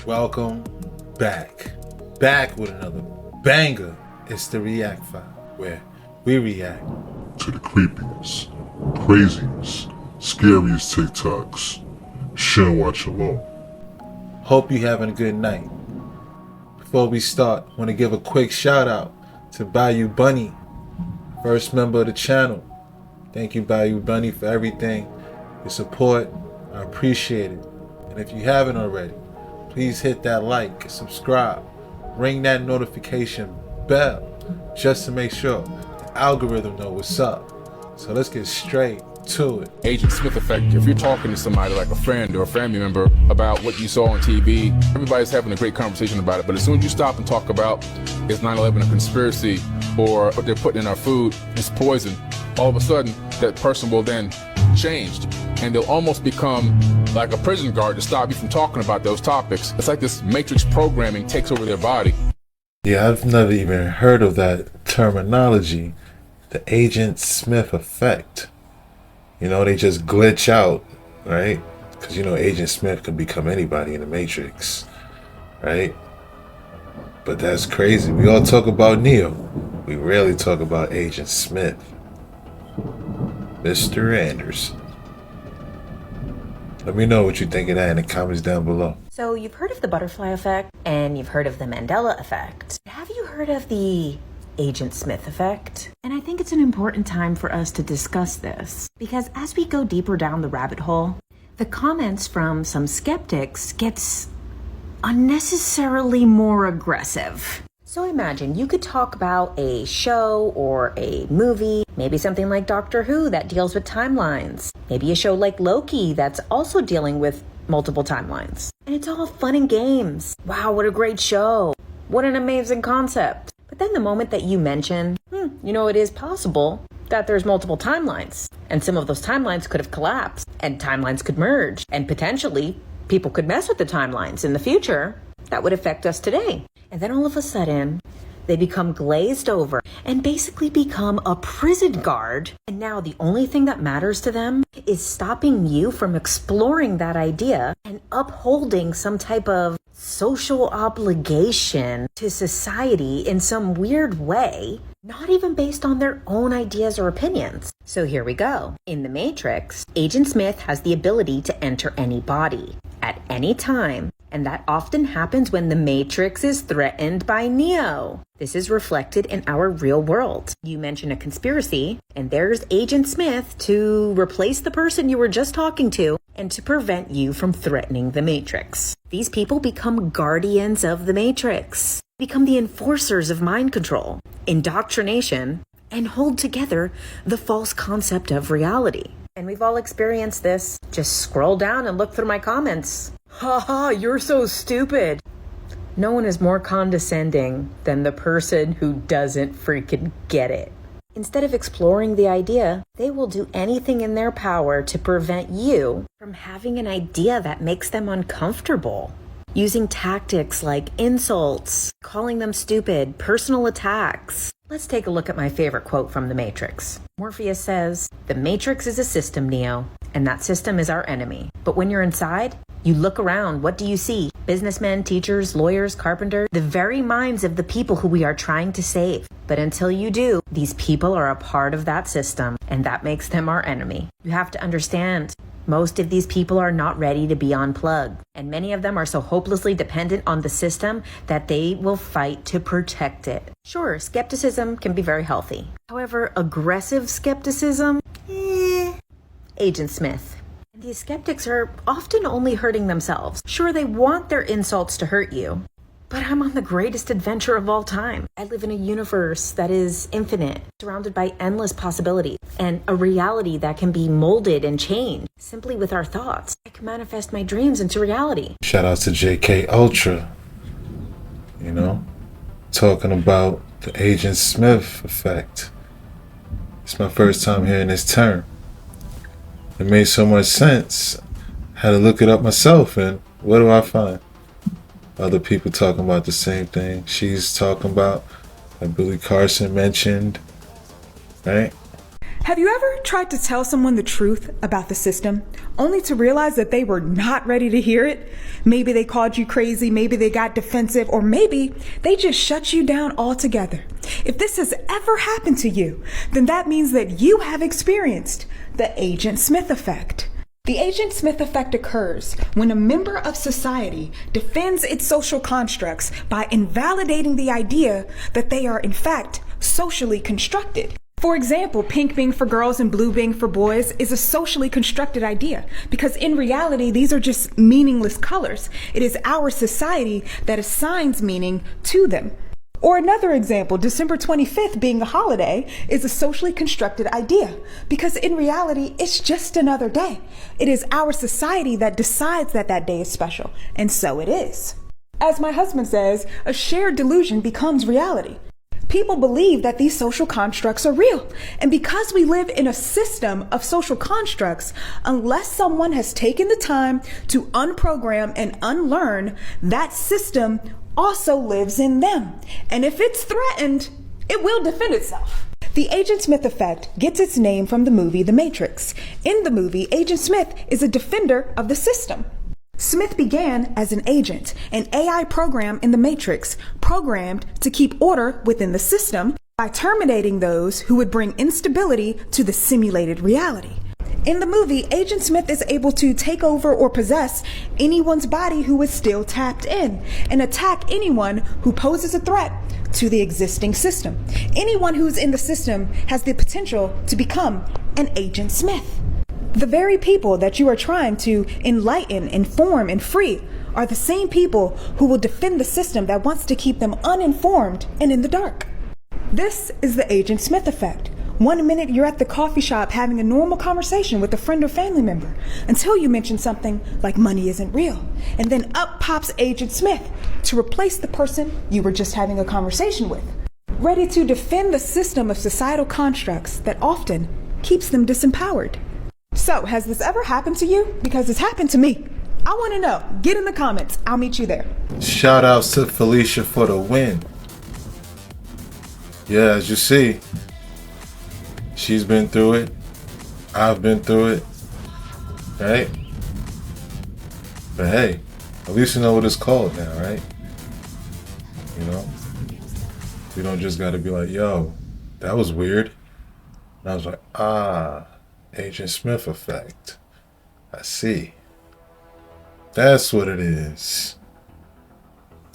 Welcome back. Back with another banger. It's the React File, where we react to the creepiness, craziness, scariest TikToks. Shouldn't watch alone. Hope you're having a good night. Before we start, I want to give a quick shout out to Bayou Bunny, first member of the channel. Thank you, Bayou Bunny, for everything. Your support, I appreciate it. And if you haven't already, please hit that like, subscribe, ring that notification bell, just to make sure the algorithm knows what's up. So let's get straight to it. Agent Smith effect. If you're talking to somebody like a friend or a family member about what you saw on TV, everybody's having a great conversation about it. But as soon as you stop and talk about is 9/11 a conspiracy or what they're putting in our food is poison, all of a sudden that person will then change and they'll almost become like a prison guard to stop you from talking about those topics. It's like this matrix programming takes over their body. Yeah, I've never even heard of that terminology, the Agent Smith effect. You know, they just glitch out, right? Because, you know, Agent Smith could become anybody in the Matrix, right? But that's crazy. We all talk about Neo. We rarely talk about Agent Smith. Mr. Anderson. Let me know what you think of that in the comments down below. So you've heard of the butterfly effect and you've heard of the Mandela effect. Have you heard of the Agent Smith effect? And I think it's an important time for us to discuss this because as we go deeper down the rabbit hole, the comments from some skeptics gets unnecessarily more aggressive. So imagine you could talk about a show or a movie, maybe something like Doctor Who that deals with timelines, maybe a show like Loki that's also dealing with multiple timelines. And it's all fun and games. Wow, what a great show. What an amazing concept. But then the moment that you mention, it is possible that there's multiple timelines, and some of those timelines could have collapsed, and timelines could merge, and potentially people could mess with the timelines in the future that would affect us today. And then all of a sudden, they become glazed over and basically become a prison guard. And now the only thing that matters to them is stopping you from exploring that idea and upholding some type of social obligation to society in some weird way, not even based on their own ideas or opinions. So here we go. In the Matrix, Agent Smith has the ability to enter any body at any time. And that often happens when the Matrix is threatened by Neo. This is reflected in our real world. You mention a conspiracy, and there's Agent Smith to replace the person you were just talking to and to prevent you from threatening the Matrix. These people become guardians of the Matrix, become the enforcers of mind control, indoctrination, and hold together the false concept of reality. And we've all experienced this. Just scroll down and look through my comments. Haha, you're so stupid. No one is more condescending than the person who doesn't freaking get it. Instead of exploring the idea, they will do anything in their power to prevent you from having an idea that makes them uncomfortable. Using tactics like insults, calling them stupid, personal attacks. Let's take a look at my favorite quote from The Matrix. Morpheus says, "The Matrix is a system, Neo, and that system is our enemy. But when you're inside, you look around, what do you see? Businessmen, teachers, lawyers, carpenters, the very minds of the people who we are trying to save. But until you do, these people are a part of that system, and that makes them our enemy. You have to understand, most of these people are not ready to be unplugged, and many of them are so hopelessly dependent on the system that they will fight to protect it." Sure, skepticism can be very healthy. However, aggressive skepticism? Agent Smith. These skeptics are often only hurting themselves. Sure, they want their insults to hurt you, but I'm on the greatest adventure of all time. I live in a universe that is infinite, surrounded by endless possibilities, and a reality that can be molded and changed simply with our thoughts. I can manifest my dreams into reality. Shout out to JK Ultra, talking about the Agent Smith effect. It's my first time hearing this term. It made so much sense. I had to look it up myself, and what do I find? Other people talking about the same thing. She's talking about, like Billy Carson mentioned, right? Have you ever tried to tell someone the truth about the system, only to realize that they were not ready to hear it? Maybe they called you crazy, maybe they got defensive, or maybe they just shut you down altogether. If this has ever happened to you, then that means that you have experienced the Agent Smith effect. The Agent Smith effect occurs when a member of society defends its social constructs by invalidating the idea that they are in fact socially constructed. For example, pink being for girls and blue being for boys is a socially constructed idea because in reality, these are just meaningless colors. It is our society that assigns meaning to them. Or another example, December 25th being a holiday is a socially constructed idea because in reality, it's just another day. It is our society that decides that that day is special, and so it is. As my husband says, a shared delusion becomes reality. People believe that these social constructs are real. And because we live in a system of social constructs, unless someone has taken the time to unprogram and unlearn, that system also lives in them. And if it's threatened, it will defend itself. The Agent Smith effect gets its name from the movie The Matrix. In the movie, Agent Smith is a defender of the system. Smith began as an agent, an AI program in the Matrix, programmed to keep order within the system by terminating those who would bring instability to the simulated reality. In the movie, Agent Smith is able to take over or possess anyone's body who is still tapped in and attack anyone who poses a threat to the existing system. Anyone who's in the system has the potential to become an Agent Smith. The very people that you are trying to enlighten, inform, and free are the same people who will defend the system that wants to keep them uninformed and in the dark. This is the Agent Smith effect. One minute you're at the coffee shop having a normal conversation with a friend or family member until you mention something like money isn't real. And then up pops Agent Smith to replace the person you were just having a conversation with, ready to defend the system of societal constructs that often keeps them disempowered. So, has this ever happened to you? Because it's happened to me. I want to know. Get in the comments. I'll meet you there. Shout outs to Felicia for the win. Yeah, as you see, she's been through it. I've been through it. Right? But hey, at least you know what it's called now, right? You know? You don't just gotta be like, yo, that was weird. And I was like, Agent Smith effect. I see. That's what it is.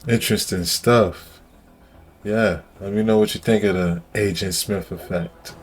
Interesting stuff. Yeah, let me know what you think of the Agent Smith effect.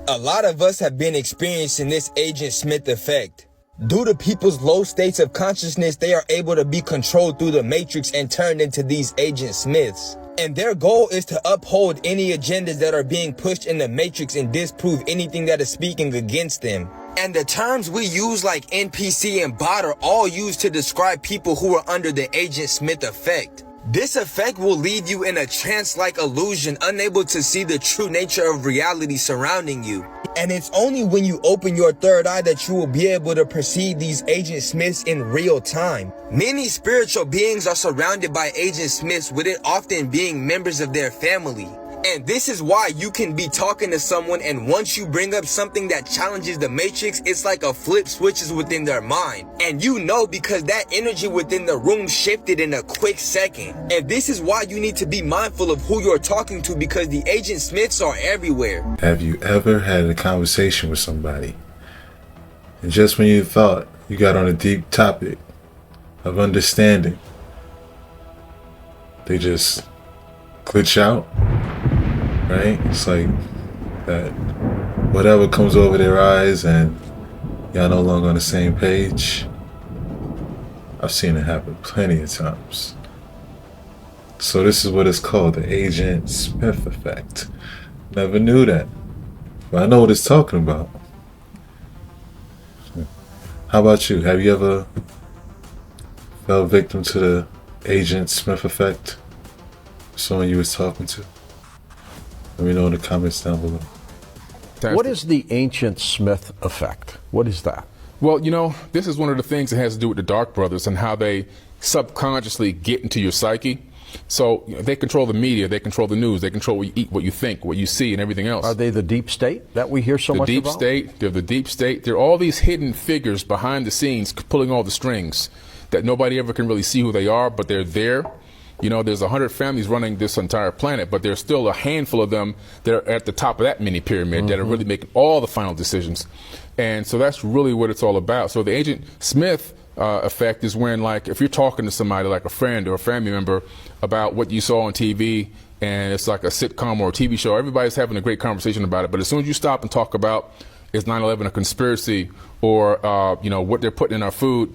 A lot of us have been experiencing this Agent Smith effect. Due to people's low states of consciousness, they are able to be controlled through the matrix and turned into these Agent Smiths. And their goal is to uphold any agendas that are being pushed in the matrix and disprove anything that is speaking against them. And the terms we use like NPC and bot are all used to describe people who are under the Agent Smith effect. This effect will leave you in a trance-like illusion, unable to see the true nature of reality surrounding you. And it's only when you open your third eye that you will be able to perceive these Agent Smiths in real time. Many spiritual beings are surrounded by Agent Smiths, with it often being members of their family. And this is why you can be talking to someone, and once you bring up something that challenges the matrix, it's like a flip switches within their mind. And you know, because that energy within the room shifted in a quick second. And this is why you need to be mindful of who you're talking to, because the Agent Smiths are everywhere. Have you ever had a conversation with somebody, and just when you thought you got on a deep topic of understanding, they just glitch out? Right? It's like that whatever comes over their eyes and y'all no longer on the same page. I've seen it happen plenty of times. So this is what it's called, the Agent Smith effect. Never knew that, but I know what it's talking about. How about you? Have you ever fell victim to the Agent Smith effect? Someone you was talking to? Let me know in the comments down below. What is the Agent Smith effect? What is that? Well, you know, this is one of the things that has to do with the Dark Brothers and how they subconsciously get into your psyche. So they control the media, they control the news, they control what you eat, what you think, what you see, and everything else. Are they the deep state that we hear so much about? The deep state, they're the deep state. They're all these hidden figures behind the scenes pulling all the strings that nobody ever can really see who they are, but they're there. You know, there's 100 families running this entire planet, but there's still a handful of them that are at the top of that mini pyramid that are really making all the final decisions. And so that's really what it's all about. So the Agent Smith effect is when, like, if you're talking to somebody like a friend or a family member about what you saw on TV, and it's like a sitcom or a TV show, everybody's having a great conversation about it. But as soon as you stop and talk about is 9/11 a conspiracy, or you know, what they're putting in our food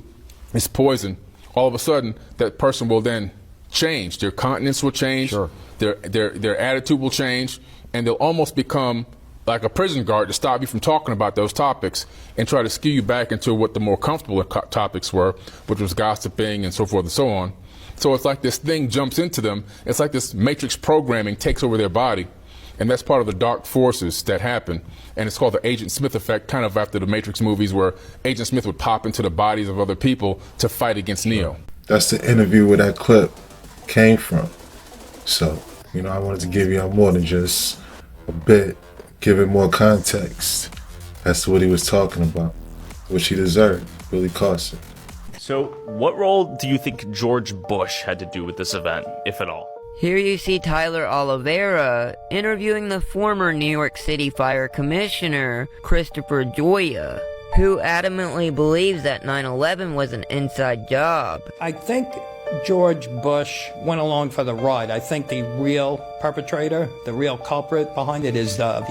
is poison, all of a sudden that person will then change. Their countenance will change. Sure. Their attitude will change, and they'll almost become like a prison guard to stop you from talking about those topics and try to skew you back into what the more comfortable topics were, which was gossiping and so forth and so on. So it's like this thing jumps into them. It's like this matrix programming takes over their body, and that's part of the dark forces that happen. And it's called the Agent Smith effect, kind of after the Matrix movies, where Agent Smith would pop into the bodies of other people to fight against Neo. That's the interview where that clip came from. So, you know, I wanted to give y'all more than just a bit, give it more context as to what he was talking about, which he deserved. Really cost him. So, what role do you think George Bush had to do with this event, if at all? Here you see Tyler Oliveira interviewing the former New York City Fire Commissioner, Christopher Gioia, who adamantly believes that 9/11 was an inside job. I think George Bush went along for the ride. I think the real perpetrator, the real culprit behind it is the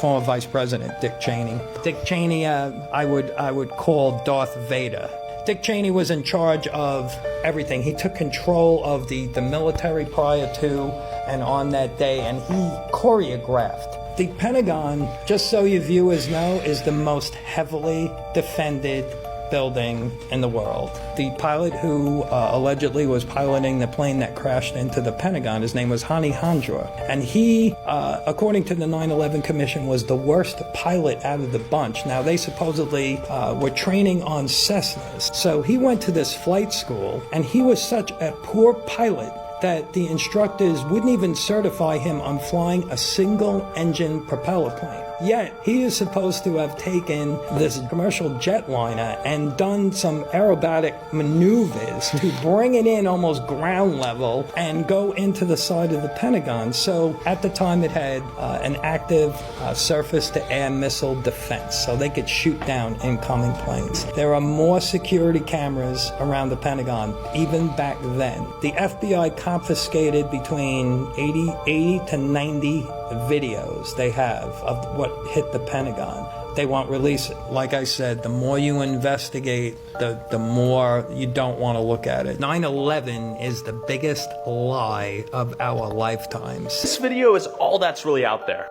former Vice President, Dick Cheney. Dick Cheney, I would call Darth Vader. Dick Cheney was in charge of everything. He took control of the military prior to and on that day, and he choreographed. The Pentagon, just so you viewers know, is the most heavily defended building in the world. The pilot who allegedly was piloting the plane that crashed into the Pentagon, his name was Hani Hanjour, and he, according to the 9/11 Commission, was the worst pilot out of the bunch. Now, they supposedly were training on Cessnas, so he went to this flight school, and he was such a poor pilot that the instructors wouldn't even certify him on flying a single-engine propeller plane. Yet, he is supposed to have taken this commercial jetliner and done some aerobatic maneuvers to bring it in almost ground level and go into the side of the Pentagon. So, at the time, it had an active surface-to-air missile defense, so they could shoot down incoming planes. There are more security cameras around the Pentagon, even back then. The FBI confiscated between 80 to 90 videos they have of what hit the Pentagon. They won't release it. Like I said, the more you investigate, the more you don't want to look at it. 9/11 is the biggest lie of our lifetimes. This video is all that's really out there.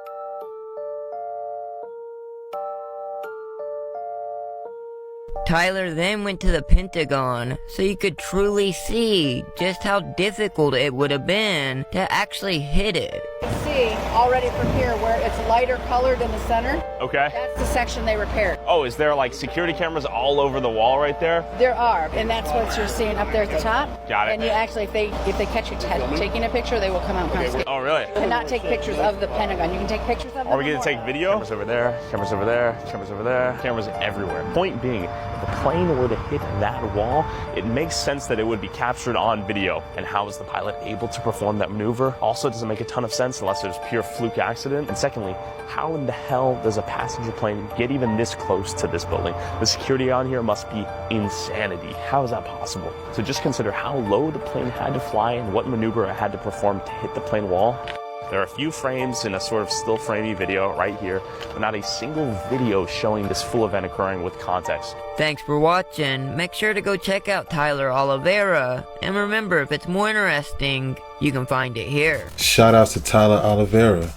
Tyler then went to the Pentagon so you could truly see just how difficult it would have been to actually hit it. See already from here where it's lighter colored in the center. Okay. That's the section they repaired. Oh, is there like security cameras all over the wall right there? There are, and that's what you're seeing up there at the top. Got it. And you actually, if they catch you taking a picture, they will come out and confiscate. Oh, really? You cannot take pictures of the Pentagon. You can take pictures of them. Are we going to take video? Cameras over there, cameras over there, cameras over there, cameras everywhere. Point being, if the plane were to hit that wall, it makes sense that it would be captured on video. And how is the pilot able to perform that maneuver? Also doesn't make a ton of sense unless there's pure fluke accident. And secondly, how in the hell does a passenger plane get even this close to this building? The security on here must be insanity. How is that possible? So just consider how low the plane had to fly and what maneuver it had to perform to hit the plane wall. There are a few frames in a sort of still framey video right here, but not a single video showing this full event occurring with context. Thanks for watching. Make sure to go check out Tyler Oliveira. And remember, if it's more interesting, you can find it here. Shout out to Tyler Oliveira.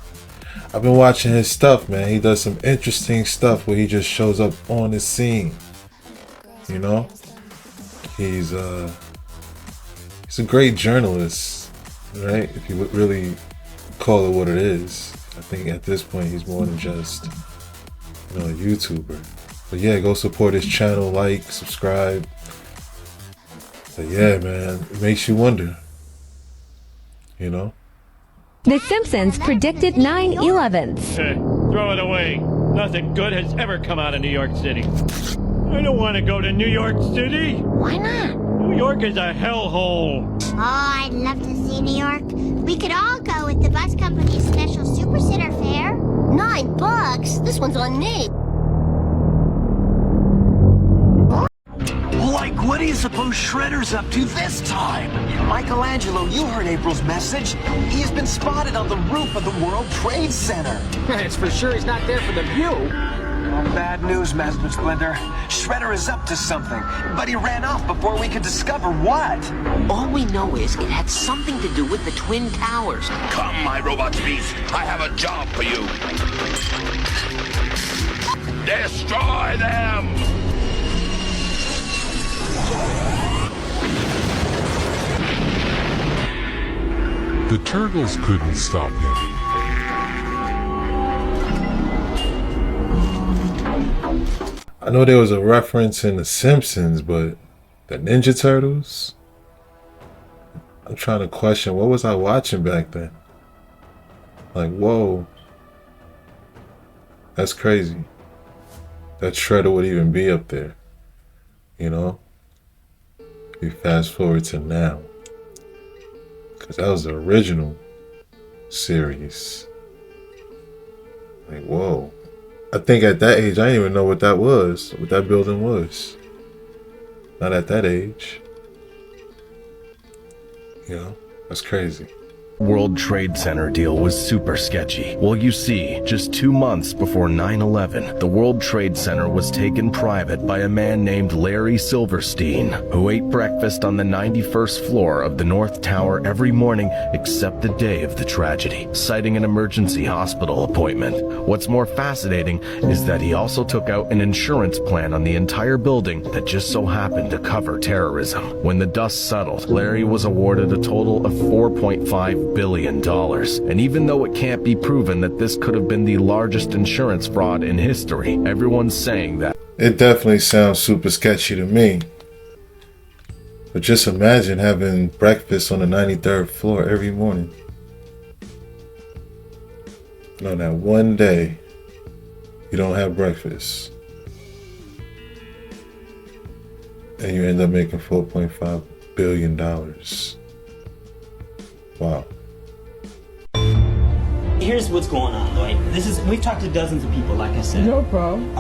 I've been watching his stuff, man. He does some interesting stuff where he just shows up on the scene. You know? He's a great journalist, right? If you would really call it what it is. I think at this point he's more than just, you know, a YouTuber. But yeah, go support his channel, like, subscribe. But yeah, man, it makes you wonder. you know? The Simpsons predicted 9/11. Throw it away. Nothing good has ever come out of New York City. I don't want to go to New York City. Why not? New York is a hellhole. Oh, I'd love to see New York. We could all go with the bus company's special Super Sitter fare. $9? This one's on me. Like, what do you suppose Shredder's up to this time? Michelangelo, you heard April's message. He has been spotted on the roof of the World Trade Center. It's for sure he's not there for the view. Bad news, Master Splinter. Shredder is up to something, but he ran off before we could discover what. All we know is it had something to do with the Twin Towers. Come, my robot beast. I have a job for you. Destroy them! The turtles couldn't stop him. I know there was a reference in The Simpsons, but the Ninja Turtles? I'm trying to question, what was I watching back then? Like, whoa. That's crazy. That Shredder would even be up there. You know? You fast forward to now. Because that was the original series. Like, whoa. I think at that age, I didn't even know what that was, what that building was. Not at that age. You know, that's crazy. World Trade Center deal was super sketchy. Well, you see, just 2 months before 9/11, the World Trade Center was taken private by a man named Larry Silverstein, who ate breakfast on the 91st floor of the North Tower every morning except the day of the tragedy, citing an emergency hospital appointment. What's more fascinating is that he also took out an insurance plan on the entire building that just so happened to cover terrorism. When the dust settled, Larry was awarded a total of $4.5 billion. And even though it can't be proven that this could have been the largest insurance fraud in history, everyone's saying that. It definitely sounds super sketchy to me. But just imagine having breakfast on the 93rd floor every morning. And on that one day, you don't have breakfast. And you end up making $4.5 billion. Wow. Here's what's going on, Lloyd. We've talked to dozens of people, like I said. No problem.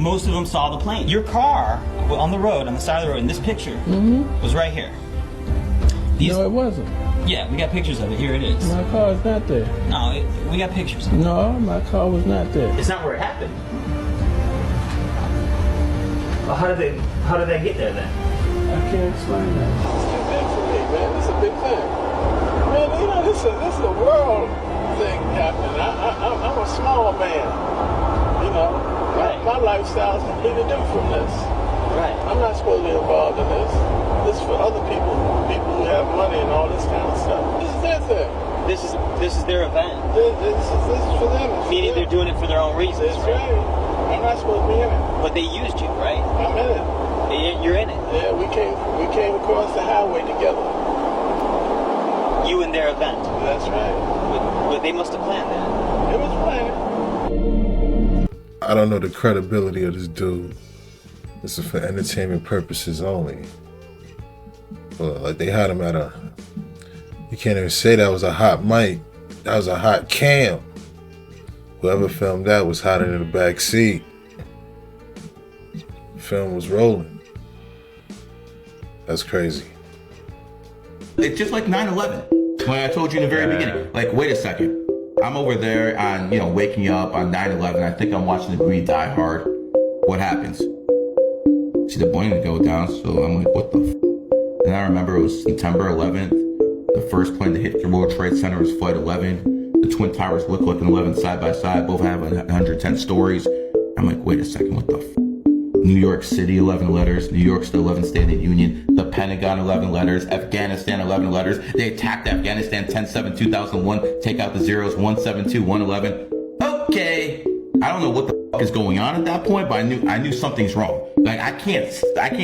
Most of them saw the plane. Your car on the road, on the side of the road, in this picture, was right here. No, it wasn't. Yeah, we got pictures of it. Here it is. My car is not there. No, we got pictures of it. No, my car was not there. It's not where it happened. Well, how did they get there then? I can't explain that. It's too big for me, man. It's a big thing. Man, you know, this is a world thing happening. I'm a small man. You know, right. My lifestyle's completely different from this. Right. I'm not supposed to be involved in this. This is for other people who have money and all this kind of stuff. This is their thing. This is their event. This is for them. Meaning they're doing it for their own reasons. That's right. I'm not supposed to be in it. But they used you, right? I'm in it. You're in it. Yeah, we came across the highway together. You and their event. That's right. But they must have planned that. It was planned. I don't know the credibility of this dude. This is for entertainment purposes only. But like they had him at you can't even say that was a hot mic. That was a hot cam. Whoever filmed that was hiding in the back seat. The film was rolling. That's crazy. It's just like 9/11. When I told you in the very beginning, like, wait a second. I'm over there on, waking up on 9/11. I think I'm watching the movie Die Hard. What happens? See the plane go down, so I'm like, what the f? And I remember it was September 11th. The first plane to hit the World Trade Center was Flight 11. The Twin Towers look like an 11 side by side, both have 110 stories. I'm like, wait a second, what the f? New York City, 11 letters. New York's the 11th State of the Union. The Pentagon, 11 letters. Afghanistan, 11 letters. They attacked Afghanistan 10/7/2001. Take out the zeros, 172, 111. Okay. I don't know what the f is going on at that point, but I knew something's wrong. Like, I can't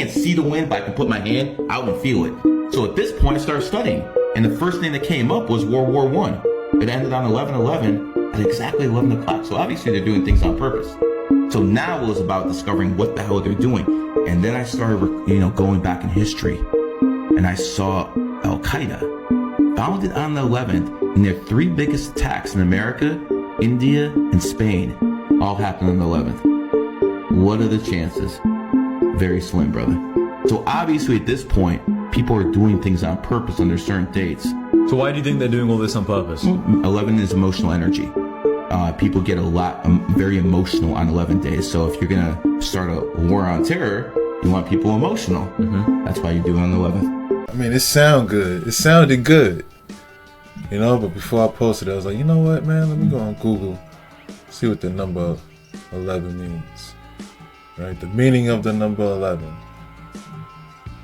see the wind, but I can put my hand out and feel it. So at this point, I started studying. And the first thing that came up was World War I. It ended on 11/11 at exactly 11 o'clock. So obviously they're doing things on purpose. So now it was about discovering what the hell they're doing. And then I started, going back in history. And I saw Al-Qaeda, founded on the 11th, and their 3 biggest attacks in America, India, and Spain all happened on the 11th. What are the chances? Very slim, brother. So obviously at this point, people are doing things on purpose under certain dates. So why do you think they're doing all this on purpose? 11 is emotional energy. People get very emotional on 11 days. So if you're going to start a war on terror, you want people emotional. That's why you do it on the 11th. I mean, it sounded good. It sounded good. But before I posted it, I was like, you know what, man? Let me go on Google, see what the number 11 means. Right? The meaning of the number 11.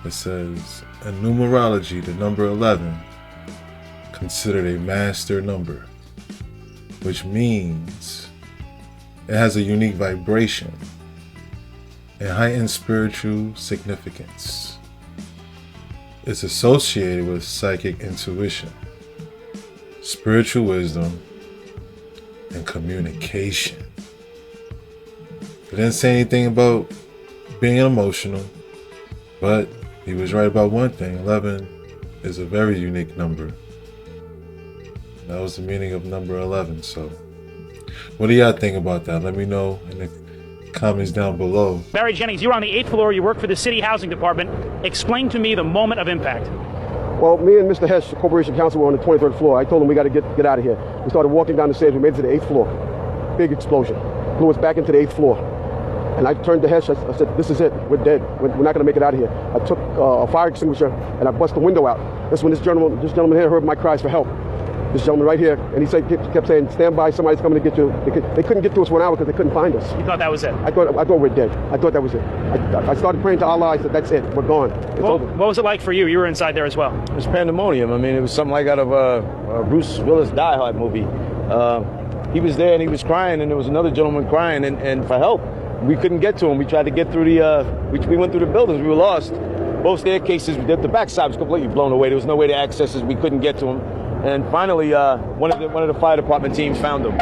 It says, in numerology, the number 11 considered a master number, which means it has a unique vibration and heightened spiritual significance. It's associated with psychic intuition, spiritual wisdom, and communication. It didn't say anything about being emotional, but he was right about one thing. 11 is a very unique number. That was the meaning of number 11. So, what do y'all think about that? Let me know in the comments down below. Barry Jennings, you were on the 8th floor. You work for the city housing department. Explain to me the moment of impact. Well, me and Mr. Hesh, Corporation Counsel, were on the 23rd floor. I told him we got to get out of here. We started walking down the stairs. We made it to the 8th floor. Big explosion. Blew us back into the 8th floor. And I turned to Hesh. I said, this is it. We're dead. We're not going to make it out of here. I took a fire extinguisher and I bust the window out. That's when this gentleman here heard my cries for help. This gentleman right here, and he kept saying, stand by, somebody's coming to get you. They couldn't get to us 1 hour because they couldn't find us. You thought that was it? I thought we're dead. I thought that was it. I started praying to Allah. I said, that's it. We're gone. It's over. What was it like for you? You were inside there as well. It was pandemonium. I mean, it was something like out of a Bruce Willis Die Hard movie. He was there and he was crying, and there was another gentleman crying and for help. We couldn't get to him. We tried to get through we went through the buildings. We were lost. Both staircases, the backside was completely blown away. There was no way to access us. We couldn't get to him. And finally, one of the fire department teams found them.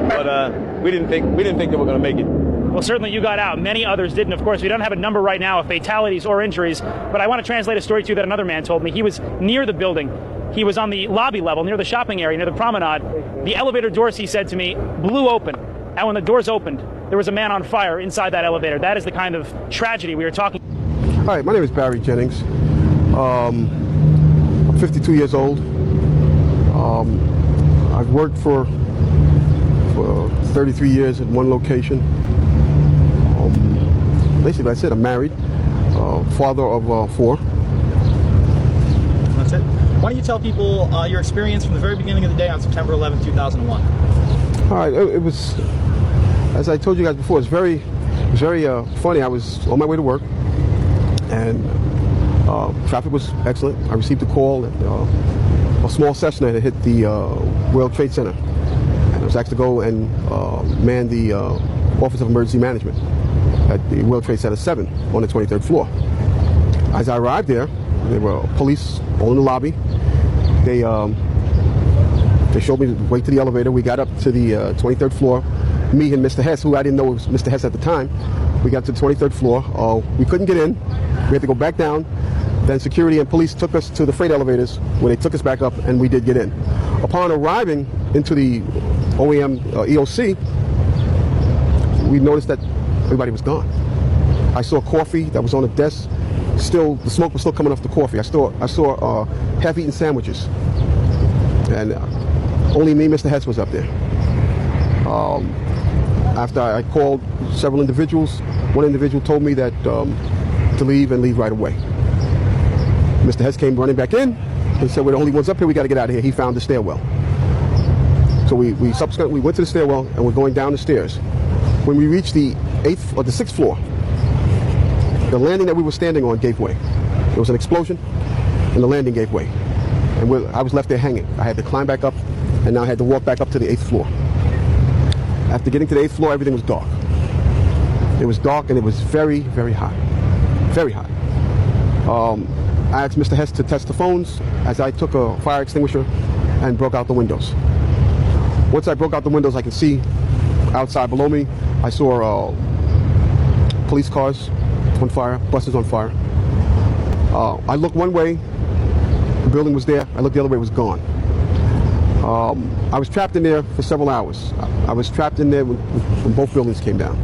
But we didn't think they were going to make it. Well, certainly you got out. Many others didn't. Of course, we don't have a number right now of fatalities or injuries. But I want to translate a story to you that another man told me. He was near the building. He was on the lobby level, near the shopping area, near the promenade. The elevator doors, he said to me, blew open. And when the doors opened, there was a man on fire inside that elevator. That is the kind of tragedy we were talking. Hi, my name is Barry Jennings. I'm 52 years old. I've worked for 33 years at one location. Basically, that's it. I'm married, father of 4. That's it. Why don't you tell people your experience from the very beginning of the day on September 11, 2001? All right, it was, as I told you guys before, it was very funny. I was on my way to work, and traffic was excellent. I received a call that a small Cessna had hit the World Trade Center, and I was asked to go and man the Office of Emergency Management at the World Trade Center 7 on the 23rd floor. As I arrived there were police all in the lobby. They showed me the way to the elevator. We got up to the 23rd floor. Me and Mr. Hess, who I didn't know was Mr. Hess at the time, we got to the 23rd floor. We couldn't get in. We had to go back down. Then security and police took us to the freight elevators, where they took us back up, and we did get in. Upon arriving into the OEM EOC, we noticed that everybody was gone. I saw coffee that was on the desk. Still, the smoke was still coming off the coffee. I saw half-eaten sandwiches, and only me, Mr. Hess, was up there. After I called several individuals, one individual told me that to leave and leave right away. Mr. Hess came running back in and said, we're the only ones up here, we got to get out of here. He found the stairwell. So we subsequently went to the stairwell and we're going down the stairs. When we reached the 8th or the 6th floor, the landing that we were standing on gave way. There was an explosion and the landing gave way. And I was left there hanging. I had to climb back up, and now I had to walk back up to the 8th floor. After getting to the 8th floor, everything was dark. It was dark and it was very, very hot. Very hot. I asked Mr. Hess to test the phones as I took a fire extinguisher and broke out the windows. Once I broke out the windows, I could see outside below me. I saw police cars on fire, buses on fire. I looked one way, the building was there. I looked the other way, it was gone. I was trapped in there for several hours. I was trapped in there when both buildings came down.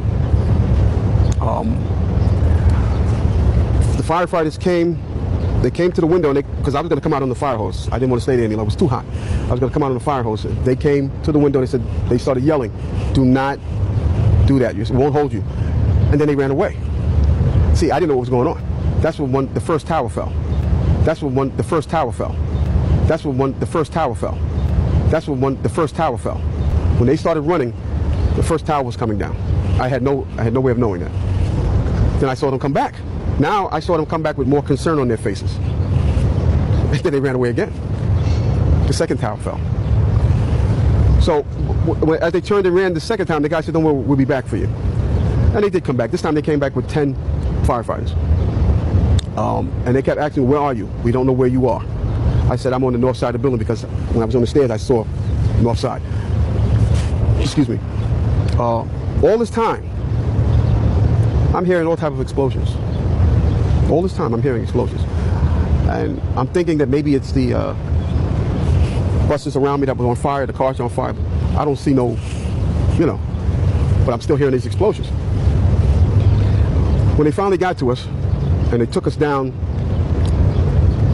The firefighters came. They came to the window, because I was going to come out on the fire hose. I didn't want to stay there any longer. It was too hot. I was going to come out on the fire hose. They came to the window. They started yelling, "Do not do that. It won't hold you." And then they ran away. See, I didn't know what was going on. That's when the first tower fell. That's when the first tower fell. That's when the first tower fell. That's when the first tower fell. When they started running, the first tower was coming down. I had no way of knowing that. Then I saw them come back. Now I saw them come back with more concern on their faces. And then they ran away again. The second tower fell. So as they turned and ran the second time, the guy said, "Don't worry, we'll be back for you." And they did come back. This time they came back with 10 firefighters. And they kept asking, "Where are you? We don't know where you are." I said, "I'm on the north side of the building," because when I was on the stairs, I saw the north side. Excuse me. All this time, I'm hearing all types of explosions. All this time, I'm hearing explosions. And I'm thinking that maybe it's the buses around me that were on fire, the cars are on fire. I don't see no, but I'm still hearing these explosions. When they finally got to us, and they took us down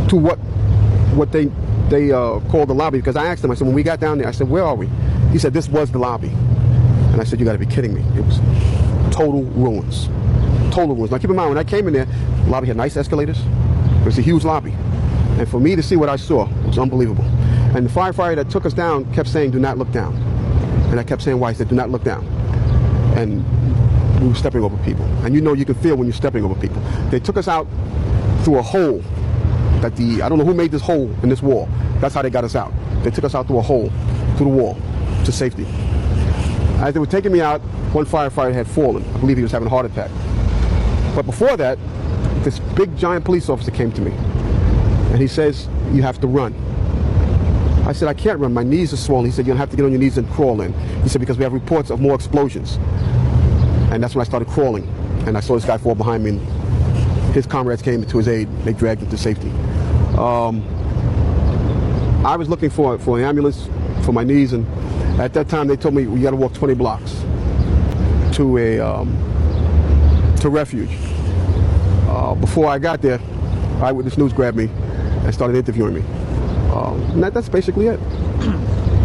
to what they called the lobby, because I asked them, I said, when we got down there, I said, "Where are we?" He said, "This was the lobby." And I said, "You got to be kidding me." It was total ruins. Total ruins. Now keep in mind, when I came in there, the lobby had nice escalators. It was a huge lobby. And for me to see what I saw was unbelievable. And the firefighter that took us down kept saying, "Do not look down." And I kept saying why. He said, "Do not look down." And we were stepping over people. And you can feel when you're stepping over people. They took us out through a hole that I don't know who made this hole in this wall. That's how they got us out. They took us out through a hole, through the wall, to safety. As they were taking me out, one firefighter had fallen. I believe he was having a heart attack. But before that, this big giant police officer came to me. And he says, "You have to run." I said, "I can't run. My knees are swollen." He said, "You'll have to get on your knees and crawl in." He said, "Because we have reports of more explosions." And that's when I started crawling. And I saw this guy fall behind me. And his comrades came to his aid. They dragged him to safety. I was looking for an ambulance for my knees. And at that time, they told me, "We got to walk 20 blocks to refuge." Before I got there, Eyewitness News grabbed me and started interviewing me. And that's basically it.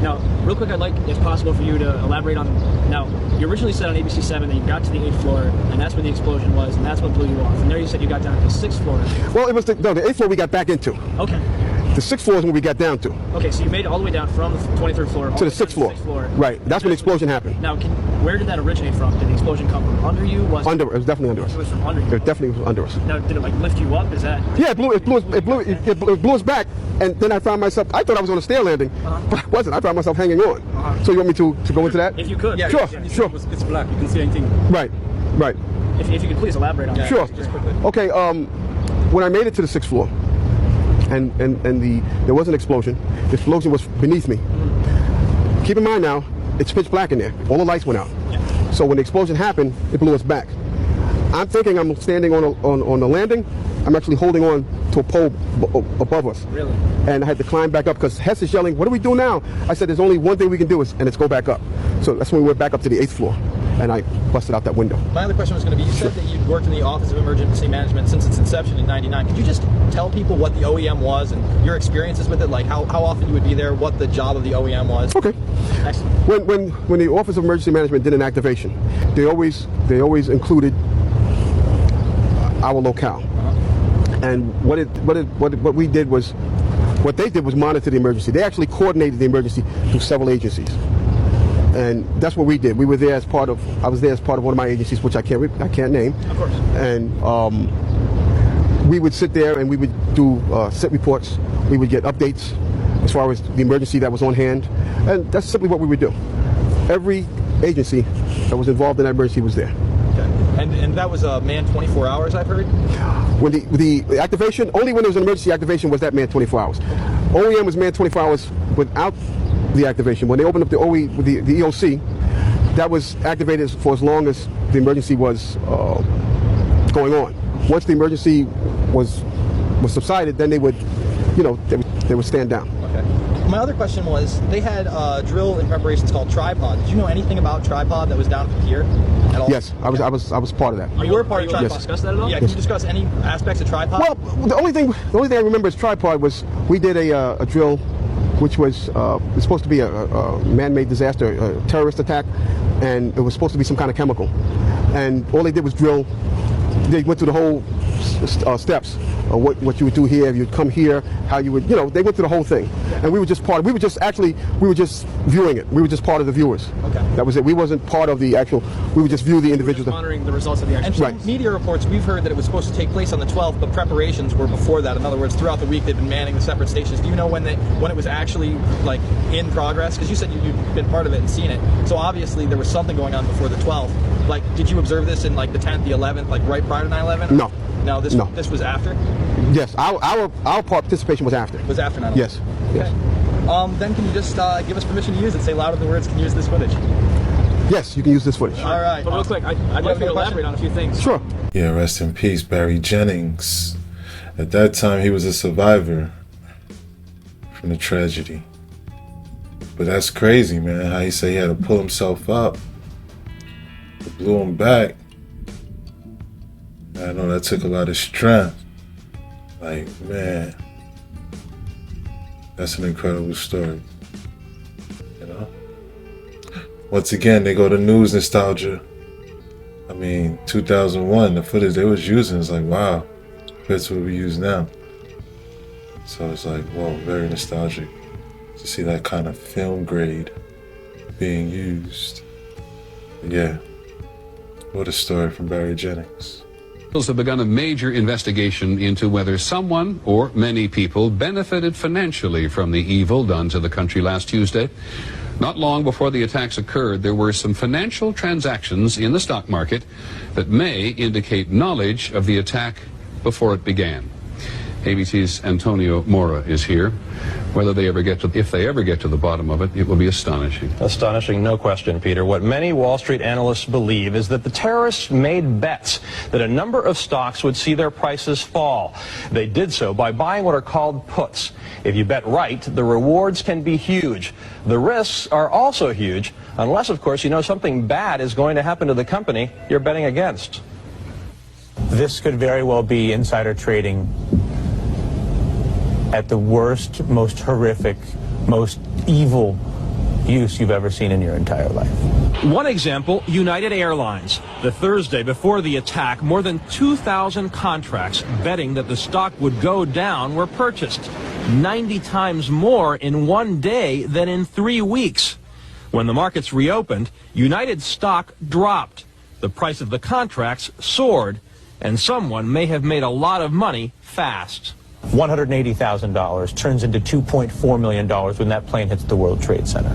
Now, real quick, I'd like, if possible, for you to elaborate on. Now, you originally said on ABC 7 that you got to the 8th floor, and that's when the explosion was, and that's what blew you off. And there you said you got down to the 6th floor. Well, it was the 8th floor we got back into. Okay. The 6th floor is when we got down to. Okay, so you made it all the way down from the 23rd floor to the 6th floor. Right. That's when the explosion happened. Now, where did that originate from? Did the explosion come from under you? It was definitely under us. It was from under you. It definitely was under us. Now, did it lift you up? Is that? Yeah, it blew us back, and then I found myself. I thought I was on a stair landing, but I wasn't. I found myself hanging on. So you want me to go into that? If you could. Yeah, sure. It's black. You can see anything. Right. If you could please elaborate on that. Sure. Just quickly. Okay. When I made it to the 6th floor, and there was an explosion. The explosion was beneath me. Keep in mind now, it's pitch black in there. All the lights went out. Yeah. So when the explosion happened, it blew us back. I'm thinking I'm standing on the landing. I'm actually holding on to a pole above us. Really? And I had to climb back up because Hess is yelling, "What do we do now?" I said, "There's only one thing we can do, and it's go back up." So that's when we went back up to the 8th floor, and I busted out that window. My other question was going to be, you said that you'd worked in the Office of Emergency Management since its inception in '99. Could you just tell people what the OEM was and your experiences with it, like how often you would be there, what the job of the OEM was? Okay. Excellent. When the Office of Emergency Management did an activation, they always included our locale. And what they did was monitor the emergency. They actually coordinated the emergency through several agencies, and that's what we did. I was there as part of one of my agencies, which I can't name. Of course. And we would sit there and we would do sit reports. We would get updates as far as the emergency that was on hand, and that's simply what we would do. Every agency that was involved in that emergency was there. Okay. And that was a man 24 hours, I've heard? When the activation, only when there was an emergency activation was that man 24 hours. OEM was man 24 hours without the activation. When they opened up the the EOC, that was activated for as long as the emergency was going on. Once the emergency was subsided, then they would, you know, they would stand down. Okay. My other question was, they had a drill in preparations called Tripod. Did you know anything about Tripod that was down at the pier at all? Yes, I was part of that. You were part of Tripod. Yes. Discuss that at all? Yeah. Can you discuss any aspects of Tripod? Well, the only thing I remember is Tripod was we did a drill, which was supposed to be a man-made disaster, a terrorist attack, and it was supposed to be some kind of chemical. And all they did was drill. They went through the whole steps. What you would do here, if you'd come here, how you would, you know, they went through the whole thing. And we were just we were just viewing it. We were just part of the viewers. Okay. That was it. We wasn't part of the actual, we would just view the individuals. Monitoring the results of the action. And from media reports, we've heard that it was supposed to take place on the 12th, but preparations were before that. In other words, throughout the week, they've been manning the separate stations. Do you know when it was actually, like, in progress? Because you said you'd been part of it and seen it. So obviously there was something going on before the 12th. Like, did you observe this in, like, the 10th, the 11th, like, right prior to 9/11? No. No, this was after? Yes, our participation was after. Was after 9/11? Yes. Okay. Yes. Then can you just give us permission to use it? Say louder than words can use this footage. Yes, you can use this footage. All right. But real quick, I'd like you to elaborate on a few things. Sure. Yeah, rest in peace, Barry Jennings. At that time, he was a survivor from the tragedy. But that's crazy, man, how he said he had to pull himself up. It blew him back. I know that took a lot of strength. Like, man, that's an incredible story. You know? Once again, they go to news nostalgia. I mean, 2001, the footage they was using is like, wow, that's what we use now. So it's like, whoa, very nostalgic to see that kind of film grade being used. But yeah, what a story from Barry Jennings. Have begun a major investigation into whether someone or many people benefited financially from the evil done to the country last Tuesday. Not long before the attacks occurred, there were some financial transactions in the stock market that may indicate knowledge of the attack before it began. ABC's Antonio Mora is here. Whether they ever get to, if they ever get to the bottom of it, it will be astonishing. Astonishing, no question, Peter. What many Wall Street analysts believe is that the terrorists made bets that a number of stocks would see their prices fall. They did so by buying what are called puts. If you bet right, the rewards can be huge. The risks are also huge, unless, of course, you know something bad is going to happen to the company you're betting against. This could very well be insider trading at the worst, most horrific, most evil use you've ever seen in your entire life. One example, United Airlines. The Thursday before the attack, more than 2,000 contracts betting that the stock would go down were purchased. 90 times more in one day than in 3 weeks. When the markets reopened, United stock dropped. The price of the contracts soared, and someone may have made a lot of money fast. $180,000 turns into $2.4 million when that plane hits the World Trade Center.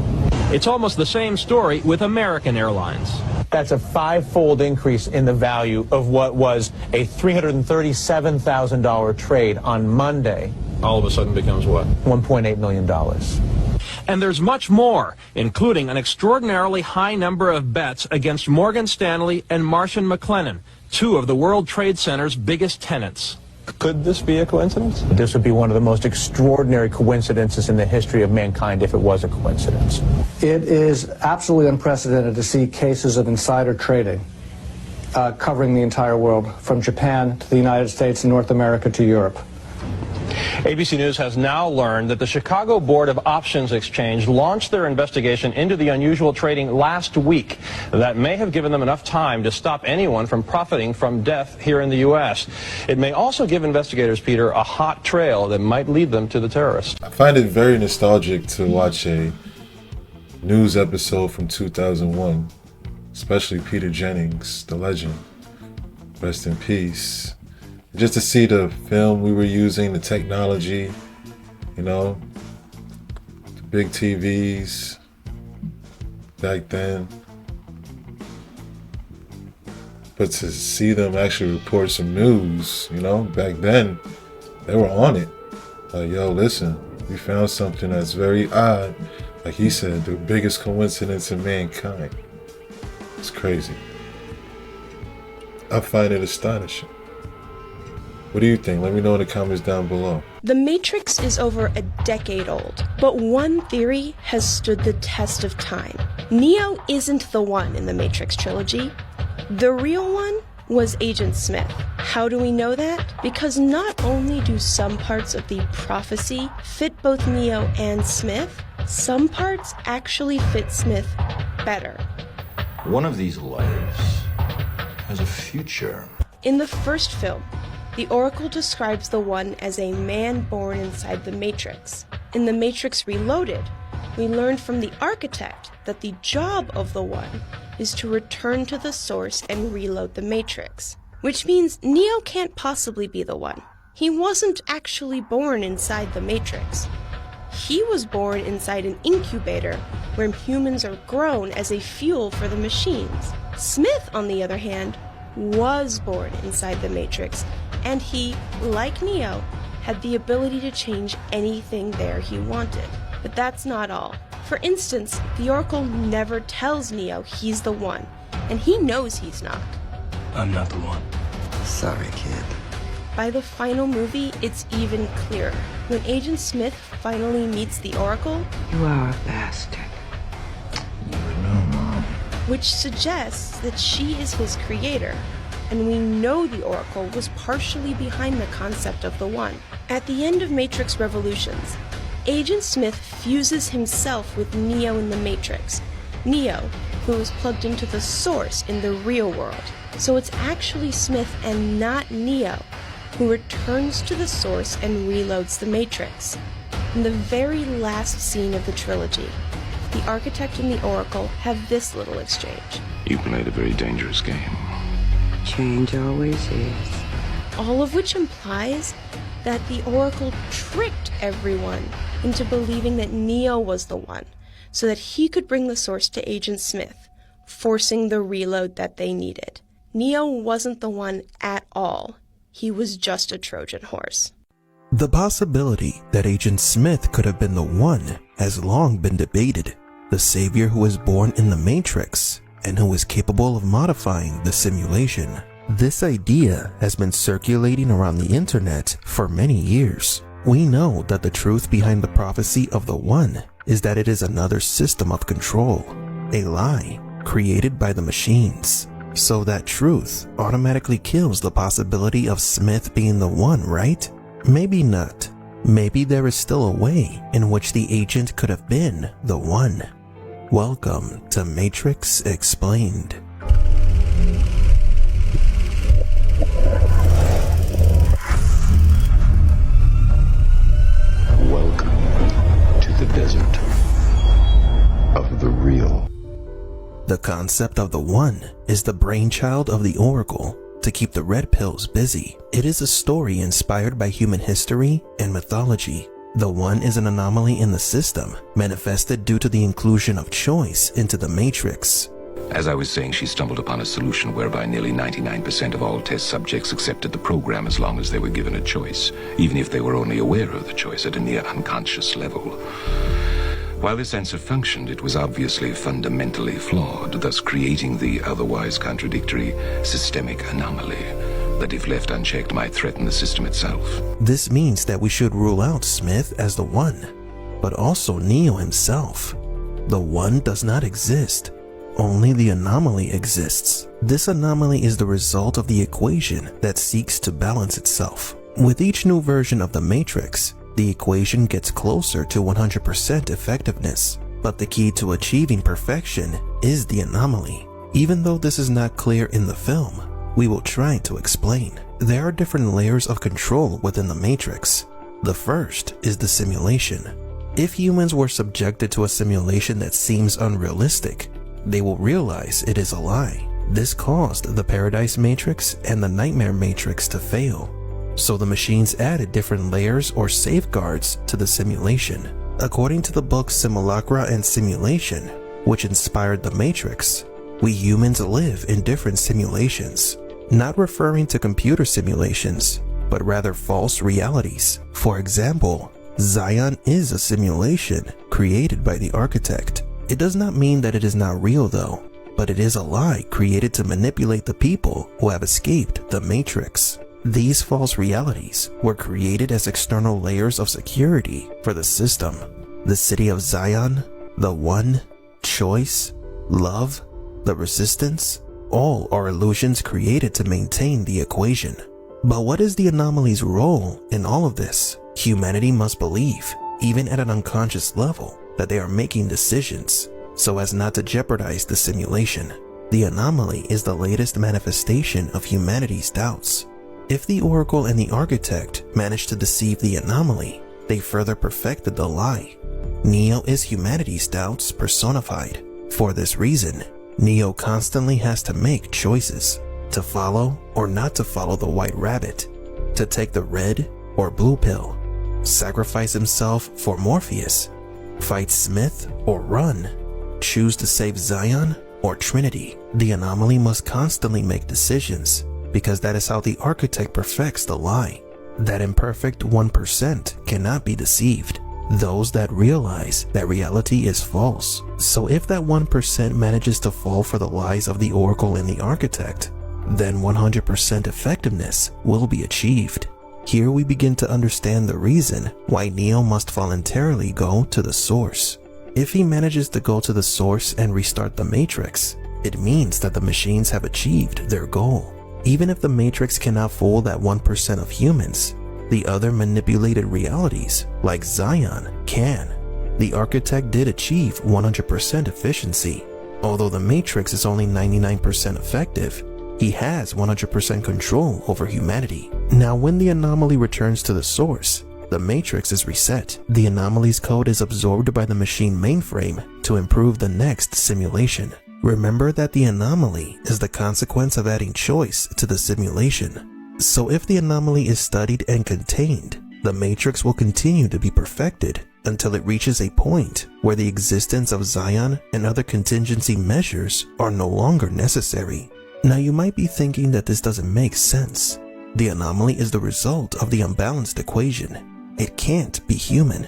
It's almost the same story with American Airlines. That's a five-fold increase in the value of what was a $337,000 trade on Monday. All of a sudden becomes what? $1.8 million. And there's much more, including an extraordinarily high number of bets against Morgan Stanley and Marsh & McLennan, two of the World Trade Center's biggest tenants. Could this be a coincidence? This would be one of the most extraordinary coincidences in the history of mankind if it was a coincidence. It is absolutely unprecedented to see cases of insider trading covering the entire world, from Japan to the United States and North America to Europe. ABC News has now learned that the Chicago Board of Options Exchange launched their investigation into the unusual trading last week. That may have given them enough time to stop anyone from profiting from death here in the U.S. It may also give investigators, Peter, a hot trail that might lead them to the terrorists. I find it very nostalgic to watch a news episode from 2001, especially Peter Jennings, the legend. Rest in peace. Just to see the film we were using, the technology, you know, the big TVs back then. But to see them actually report some news, you know, back then, they were on it. Like, yo, listen, we found something that's very odd. Like he said, the biggest coincidence in mankind. It's crazy. I find it astonishing. What do you think? Let me know in the comments down below. The Matrix is over a decade old, but one theory has stood the test of time. Neo isn't the one in the Matrix trilogy. The real one was Agent Smith. How do we know that? Because not only do some parts of the prophecy fit both Neo and Smith, some parts actually fit Smith better. One of these lives has a future. In the first film, the Oracle describes the One as a man born inside the Matrix. In The Matrix Reloaded, we learned from the architect that the job of the One is to return to the source and reload the Matrix. Which means Neo can't possibly be the One. He wasn't actually born inside the Matrix. He was born inside an incubator where humans are grown as a fuel for the machines. Smith, on the other hand, was born inside the Matrix, and he, like Neo, had the ability to change anything there he wanted. But that's not all. For instance, the Oracle never tells Neo he's the One, and he knows he's not. I'm not the one. Sorry, kid. By the final movie, it's even clearer. When Agent Smith finally meets the Oracle, You are a bastard. which suggests that she is his creator, and we know the Oracle was partially behind the concept of the One. At the end of Matrix Revolutions, Agent Smith fuses himself with Neo in the Matrix. Neo, who is plugged into the source in the real world. So it's actually Smith and not Neo who returns to the source and reloads the Matrix. In the very last scene of the trilogy, the Architect and the Oracle have this little exchange. You played a very dangerous game. Change always is. All of which implies that the Oracle tricked everyone into believing that Neo was the One, so that he could bring the source to Agent Smith, forcing the reload that they needed. Neo wasn't the One at all. He was just a Trojan horse. The possibility that Agent Smith could have been the One has long been debated. The savior who was born in the Matrix and who is capable of modifying the simulation. This idea has been circulating around the internet for many years. We know that the truth behind the prophecy of the One is that it is another system of control, a lie created by the machines. So that truth automatically kills the possibility of Smith being the One, right? Maybe not. Maybe there is still a way in which the agent could have been the One. Welcome to Matrix Explained. Welcome to the desert of the real. The concept of the One is the brainchild of the Oracle to keep the Red Pills busy. It is a story inspired by human history and mythology. The One is an anomaly in the system, manifested due to the inclusion of choice into the Matrix. As I was saying, she stumbled upon a solution whereby nearly 99% of all test subjects accepted the program as long as they were given a choice, even if they were only aware of the choice at a near unconscious level. While this answer functioned, it was obviously fundamentally flawed, thus creating the otherwise contradictory systemic anomaly that, if left unchecked, might threaten the system itself. This means that we should rule out Smith as the One, but also Neo himself. The One does not exist. Only the anomaly exists. This anomaly is the result of the equation that seeks to balance itself. With each new version of the Matrix, the equation gets closer to 100% effectiveness. But the key to achieving perfection is the anomaly. Even though this is not clear in the film, we will try to explain. There are different layers of control within the Matrix. The first is the simulation. If humans were subjected to a simulation that seems unrealistic, they will realize it is a lie. This caused the Paradise Matrix and the Nightmare Matrix to fail. So the machines added different layers or safeguards to the simulation. According to the book Simulacra and Simulation, which inspired the Matrix, We humans live in different simulations, not referring to computer simulations, but rather false realities. For example, Zion is a simulation created by the architect. It does not mean that it is not real though, but it is a lie created to manipulate the people who have escaped the Matrix. These false realities were created as external layers of security for the system. The city of Zion, the One, choice, love, the resistance, all are illusions created to maintain the equation. But what is the anomaly's role in all of this? Humanity must believe, even at an unconscious level, that they are making decisions so as not to jeopardize the simulation. The anomaly is the latest manifestation of humanity's doubts. If the Oracle and the Architect managed to deceive the anomaly, they further perfected the lie. Neo is humanity's doubts personified. For this reason, Neo constantly has to make choices, to follow or not to follow the white rabbit, to take the red or blue pill, sacrifice himself for Morpheus, fight Smith or run, choose to save Zion or Trinity. The anomaly must constantly make decisions, because that is how the architect perfects the lie. That imperfect 1% cannot be deceived. Those that realize that reality is false. So if that 1% manages to fall for the lies of the Oracle and the Architect, then 100% effectiveness will be achieved. Here we begin to understand the reason why Neo must voluntarily go to the source. If he manages to go to the source and restart the Matrix, it means that the machines have achieved their goal. Even if the Matrix cannot fool that 1% of humans, the other manipulated realities, like Zion, can. The architect did achieve 100% efficiency. Although the Matrix is only 99% effective, he has 100% control over humanity. Now when the anomaly returns to the source, the Matrix is reset. The anomaly's code is absorbed by the machine mainframe to improve the next simulation. Remember that the anomaly is the consequence of adding choice to the simulation. So if the anomaly is studied and contained, the Matrix will continue to be perfected until it reaches a point where the existence of Zion and other contingency measures are no longer necessary. Now you might be thinking that this doesn't make sense. The anomaly is the result of the unbalanced equation. It can't be human.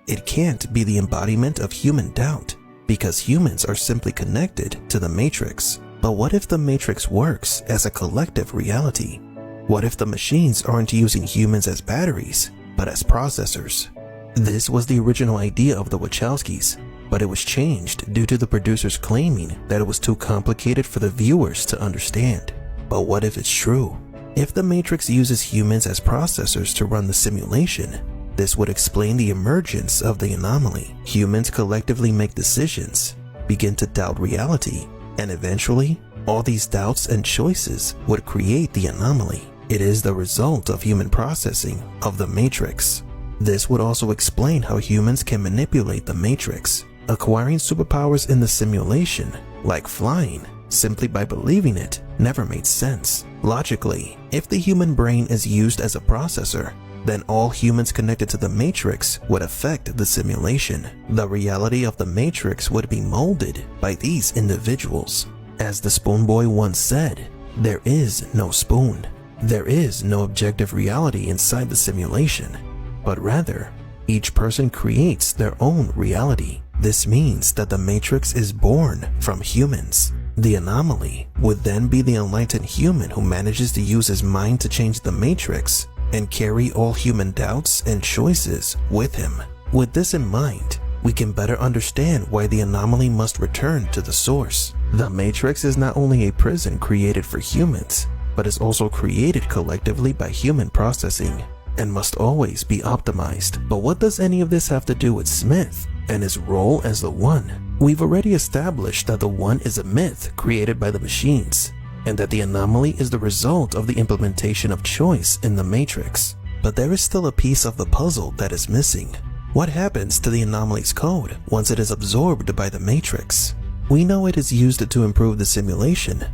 It can't be the embodiment of human doubt, because humans are simply connected to the Matrix. But what if the Matrix works as a collective reality? What if the machines aren't using humans as batteries, but as processors? This was the original idea of the Wachowskis, but it was changed due to the producers claiming that it was too complicated for the viewers to understand. But what if it's true? If the Matrix uses humans as processors to run the simulation, this would explain the emergence of the anomaly. Humans collectively make decisions, begin to doubt reality, and eventually, all these doubts and choices would create the anomaly. It is the result of human processing of the Matrix. This would also explain how humans can manipulate the Matrix, acquiring superpowers in the simulation, like flying, simply by believing it never made sense. Logically, if the human brain is used as a processor, then all humans connected to the Matrix would affect the simulation. The reality of the Matrix would be molded by these individuals. As the Spoon Boy once said, there is no spoon. There is no objective reality inside the simulation, but rather, each person creates their own reality. This means that the Matrix is born from humans. The anomaly would then be the enlightened human who manages to use his mind to change the Matrix and carry all human doubts and choices with him. With this in mind, we can better understand why the anomaly must return to the source. The Matrix is not only a prison created for humans, but is also created collectively by human processing and must always be optimized. But what does any of this have to do with Smith and his role as the One? We've already established that the One is a myth created by the machines, and that the anomaly is the result of the implementation of choice in the Matrix. But there is still a piece of the puzzle that is missing. What happens to the anomaly's code once it is absorbed by the Matrix? We know it is used to improve the simulation,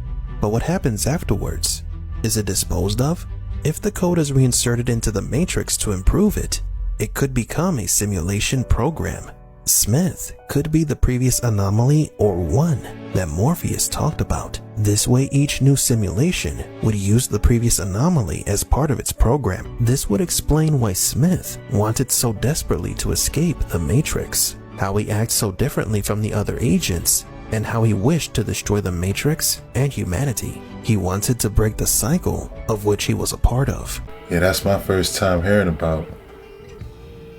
but what happens afterwards? Is it disposed of? If the code is reinserted into the Matrix to improve it, it could become a simulation program. Smith could be the previous anomaly or One. that Morpheus talked about. This way, each new simulation would use the previous anomaly as part of its program. This would explain why Smith wanted so desperately to escape the Matrix, how he acts so differently from the other agents, and how he wished to destroy the Matrix and humanity. He wanted to break the cycle of which he was a part of. Yeah, that's my first time hearing about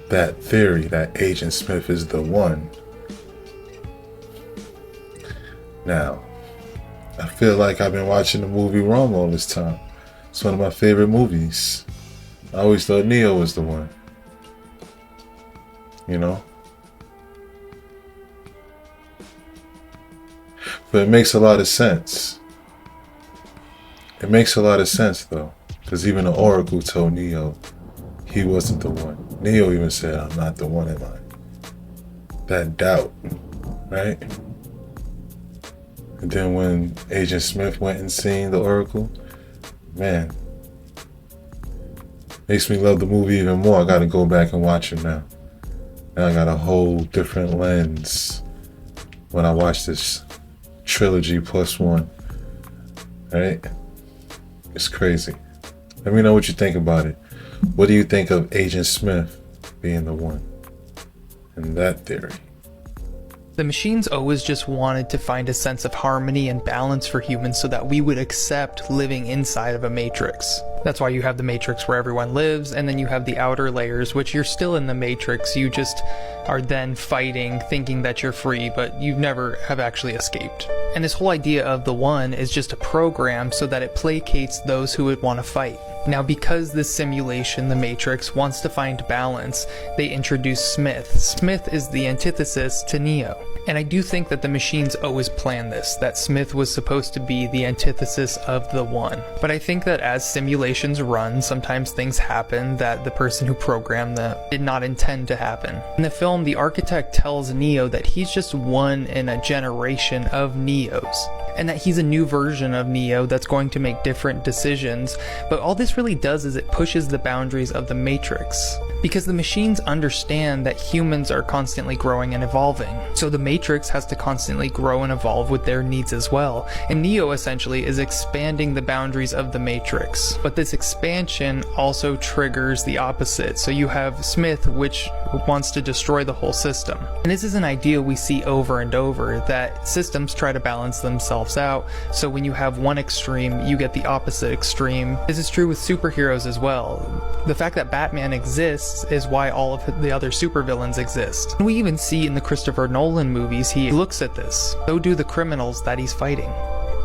that theory that Agent Smith is the one. Now, I feel like I've been watching the movie wrong all this time. It's one of my favorite movies. I always thought Neo was the one. You know? But it makes a lot of sense. It makes a lot of sense though. Because even the Oracle told Neo he wasn't the one. Neo even said, I'm not the one, am I? That doubt, right? And then when Agent Smith went and seen the Oracle, man, makes me love the movie even more. I gotta go back and watch it now. Now I got a whole different lens when I watch this trilogy plus one, right? It's crazy. Let me know what you think about it. What do you think of Agent Smith being the one in that theory? The machines always just wanted to find a sense of harmony and balance for humans so that we would accept living inside of a matrix. That's why you have the matrix where everyone lives, and then you have the outer layers, which you're still in the matrix. You just are then fighting, thinking that you're free, but you never have actually escaped. And this whole idea of the one is just a program so that it placates those who would want to fight. Now, because this simulation, the Matrix, wants to find balance, they introduce Smith. Smith is the antithesis to Neo. And I do think that the machines always planned this, that Smith was supposed to be the antithesis of the one. But I think that as simulations run, sometimes things happen that the person who programmed them did not intend to happen. In the film, the architect tells Neo that he's just one in a generation of Neos, and that he's a new version of Neo that's going to make different decisions. But all this really does is it pushes the boundaries of the Matrix, because the machines understand that humans are constantly growing and evolving. So the Matrix has to constantly grow and evolve with their needs as well. And Neo essentially is expanding the boundaries of the Matrix. But this expansion also triggers the opposite. So you have Smith, which wants to destroy the whole system. And this is an idea we see over and over, that systems try to balance themselves out. So when you have one extreme, you get the opposite extreme. This is true with superheroes as well. The fact that Batman exists is why all of the other supervillains exist. And we even see in the Christopher Nolan movies, he looks at this. So do the criminals that he's fighting.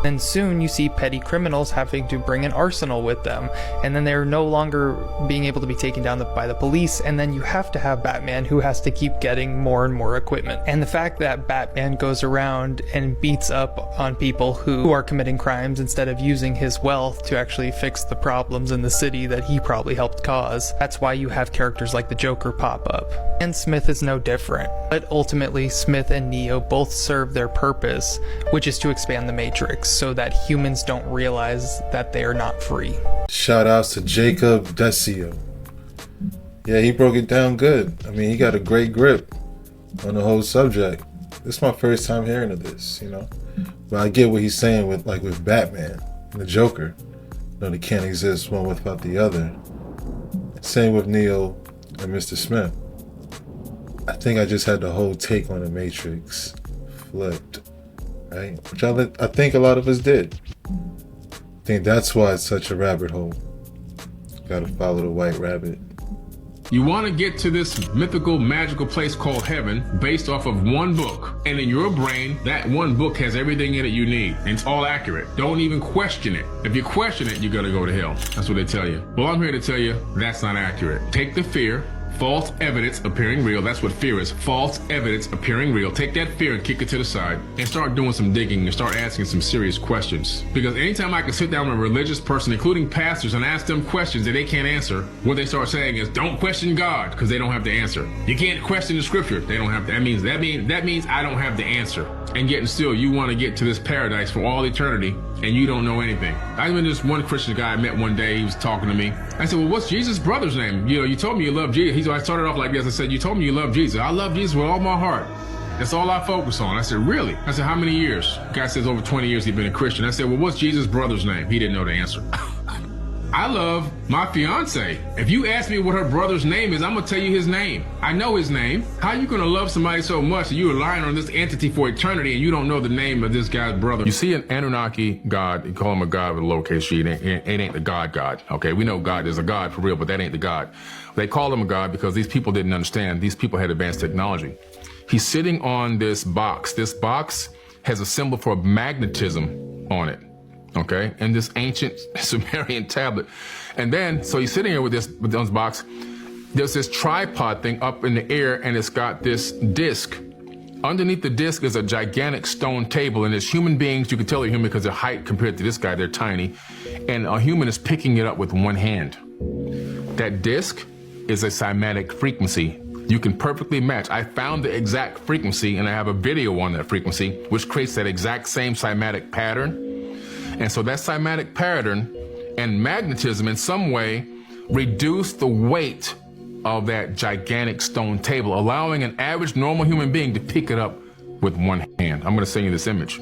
And soon you see petty criminals having to bring an arsenal with them, and then they're no longer being able to be taken down by the police, and then you have to have Batman, who has to keep getting more and more equipment. And the fact that Batman goes around and beats up on people who are committing crimes instead of using his wealth to actually fix the problems in the city that he probably helped cause, that's why you have characters like the Joker pop up. And Smith is no different. But ultimately, Smith and Neo both serve their purpose, which is to expand the Matrix, so that humans don't realize that they are not free. Shout outs to Jacob Decio. Yeah, he broke it down good. I mean, he got a great grip on the whole subject. This is my first time hearing of this, you know. But I get what he's saying with Batman and the Joker. You know, they can't exist one without the other. Same with Neo and Mr. Smith. I think I just had the whole take on the Matrix flipped. Right? Which I think a lot of us did. I think that's why it's such a rabbit hole. Gotta follow the white rabbit. You want to get to this mythical, magical place called heaven based off of one book. And in your brain, that one book has everything in it you need. And it's all accurate. Don't even question it. If you question it, you're going to go to hell. That's what they tell you. Well, I'm here to tell you that's not accurate. Take the fear. False evidence appearing real. That's what fear is. False evidence appearing real. Take that fear and kick it to the side and start doing some digging and start asking some serious questions. Because anytime I can sit down with a religious person, including pastors, and ask them questions that they can't answer, what they start saying is, don't question God, because they don't have the answer. You can't question the scripture. They don't have the, that means I don't have the answer. And yet and still you want to get to this paradise for all eternity and you don't know anything. I remember this one Christian guy I met one day, he was talking to me. I said, well, what's Jesus' brother's name? You know, you told me you love Jesus. I started off like this. I said, you told me you love Jesus. I love Jesus with all my heart. That's all I focus on. I said, really? I said, how many years? The guy says over 20 years he'd been a Christian. I said, well, what's Jesus' brother's name? He didn't know the answer. I love my fiance. If you ask me what her brother's name is, I'm gonna tell you his name. I know his name. How are you gonna love somebody so much that you're relying on this entity for eternity and you don't know the name of this guy's brother? You see an Anunnaki god, you call him a god with a lowercase g, it ain't the God. Okay, we know God is a god for real, but that ain't the God. They call him a god because these people didn't understand. These people had advanced technology. He's sitting on this box. This box has a symbol for magnetism on it. Okay, and this ancient Sumerian tablet. And then, so he's sitting here with this box. There's this tripod thing up in the air, and it's got this disc. Underneath the disc is a gigantic stone table, and as human beings, you can tell they're human because their height compared to this guy, they're tiny. And a human is picking it up with one hand. That disc is a cymatic frequency. You can perfectly match. I found the exact frequency, and I have a video on that frequency, which creates that exact same cymatic pattern. And so that cymatic pattern and magnetism in some way reduce the weight of that gigantic stone table, allowing an average normal human being to pick it up with one hand. I'm gonna send you this image.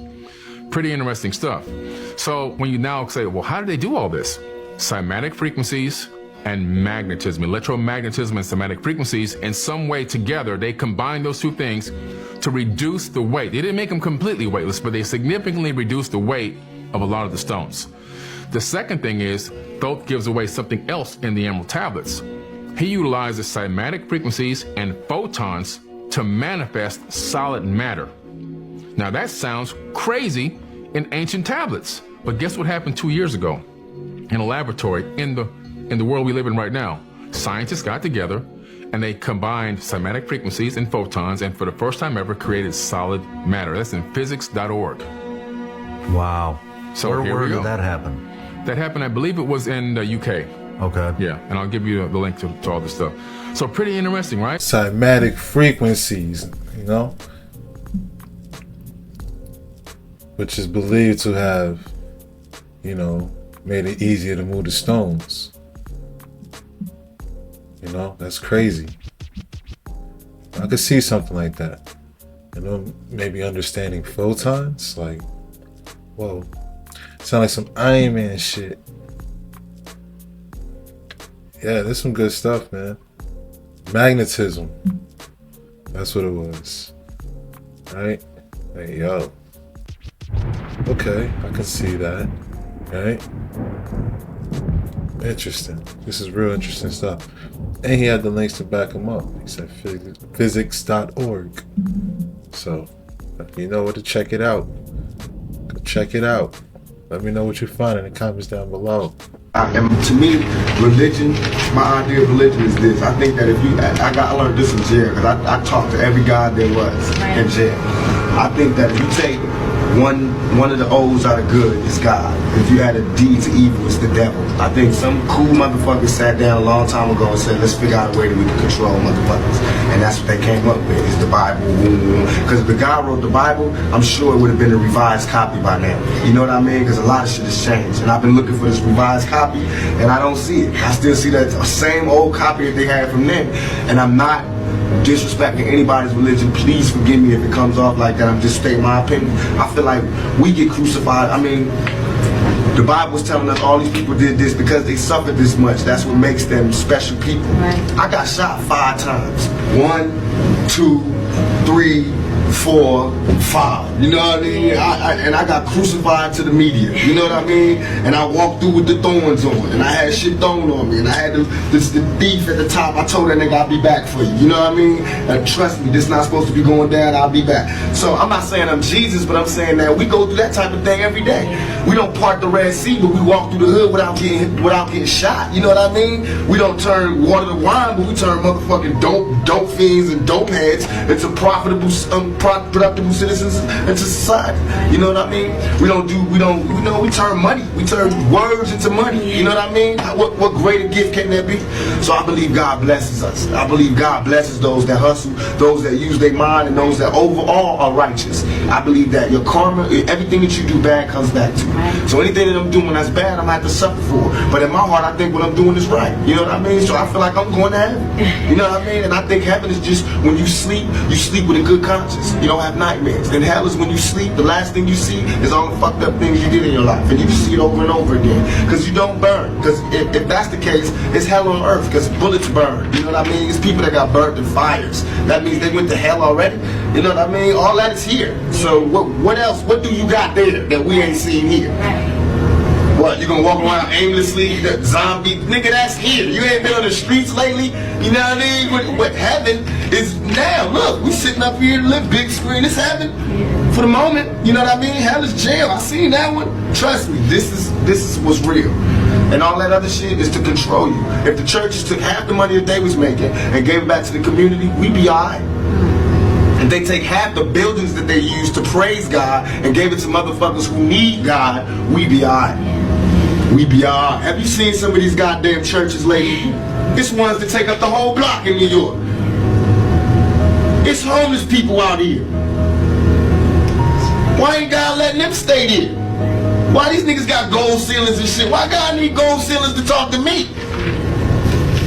Pretty interesting stuff. So when you now say, well, how do they do all this? Cymatic frequencies and magnetism, electromagnetism and cymatic frequencies, in some way together, they combine those two things to reduce the weight. They didn't make them completely weightless, but they significantly reduced the weight of a lot of the stones. The second thing is, Thoth gives away something else in the emerald tablets. He utilizes cymatic frequencies and photons to manifest solid matter. Now that sounds crazy in ancient tablets, but guess what happened 2 years ago in a laboratory in the world we live in right now? Scientists got together and they combined cymatic frequencies and photons, and for the first time ever created solid matter. That's in physics.org. Wow. So where did that happen? That happened, I believe it was in the UK. Okay. Yeah, and I'll give you the link to all this stuff. So pretty interesting, right? Cymatic frequencies, you know, which is believed to have, you know, made it easier to move the stones. You know, that's crazy. I could see something like that. You know, maybe understanding photons, like, whoa. Sound like some Iron Man shit. Yeah, there's some good stuff, man. Magnetism. That's what it was. Right? Hey, yo. Okay, I can see that. Right? Interesting. This is real interesting stuff. And he had the links to back him up. He said physics.org. So, if you know where to check it out, go check it out. Let me know what you find in the comments down below. And to me, religion, my idea of religion is this. I think that if you, I learned this in jail, because I talked to every God there was in jail. I think that if you take one of the O's out of good, it's God. If you add a D to evil, it's the devil. I think some cool motherfuckers sat down a long time ago and said, let's figure out a way that we can control motherfuckers. And that's what they came up with, is the Bible. Because if the guy wrote the Bible, I'm sure it would have been a revised copy by now. You know what I mean? Because a lot of shit has changed. And I've been looking for this revised copy, and I don't see it. I still see that same old copy that they had from then. And I'm not disrespecting anybody's religion. Please forgive me if it comes off like that. I'm just stating my opinion. I feel like we get crucified. I mean, the Bible was telling us all these people did this because they suffered this much. That's what makes them special people. Right. I got shot 5 times. 1, 2, 3, 4, 5. You know what I mean? And I got crucified to the media. You know what I mean? And I walked through with the thorns on, and I had shit thrown on me, and I had the thief at the top. I told that nigga I'll be back for you. You know what I mean? And trust me, this not supposed to be going down. I'll be back. So I'm not saying I'm Jesus, but I'm saying that we go through that type of thing every day. We don't part the Red Sea, but we walk through the hood without getting shot. You know what I mean? We don't turn water to wine, but we turn motherfucking dope fiends and dope heads into profitable, productive citizens into society. You know what I mean? We turn money. We turn words into money. You know what I mean? What greater gift can there be? So I believe God blesses us. I believe God blesses those that hustle, those that use their mind, and those that overall are righteous. I believe that your karma, everything that you do bad comes back to you. So anything that I'm doing that's bad, I'm going to have to suffer for. But in my heart, I think what I'm doing is right. You know what I mean? So I feel like I'm going to heaven. You know what I mean? And I think heaven is just when you sleep with a good conscience. dreams. You don't have nightmares. And hell is when you sleep, the last thing you see is all the fucked up things you did in your life. And you see it over and over again. Because you don't burn. Because if that's the case, it's hell on earth. Because bullets burn. You know what I mean? It's people that got burnt in fires. That means they went to hell already. You know what I mean? All that is here. So what else? What do you got there that we ain't seen here? What, you gonna walk around aimlessly, the zombie? Nigga, that's here. You ain't been on the streets lately? You know what I mean? What heaven is now. Look, we sitting up here, live big screen. It's heaven for the moment. You know what I mean? Hell is jail. I seen that one. Trust me, this is what's real. And all that other shit is to control you. If the churches took half the money that they was making and gave it back to the community, we'd be alright. If they take half the buildings that they use to praise God and gave it to motherfuckers who need God, we'd be alright. We be alright. Have you seen some of these goddamn churches lately? It's ones that take up the whole block in New York. It's homeless people out here. Why ain't God letting them stay there? Why these niggas got gold ceilings and shit? Why God need gold ceilings to talk to me?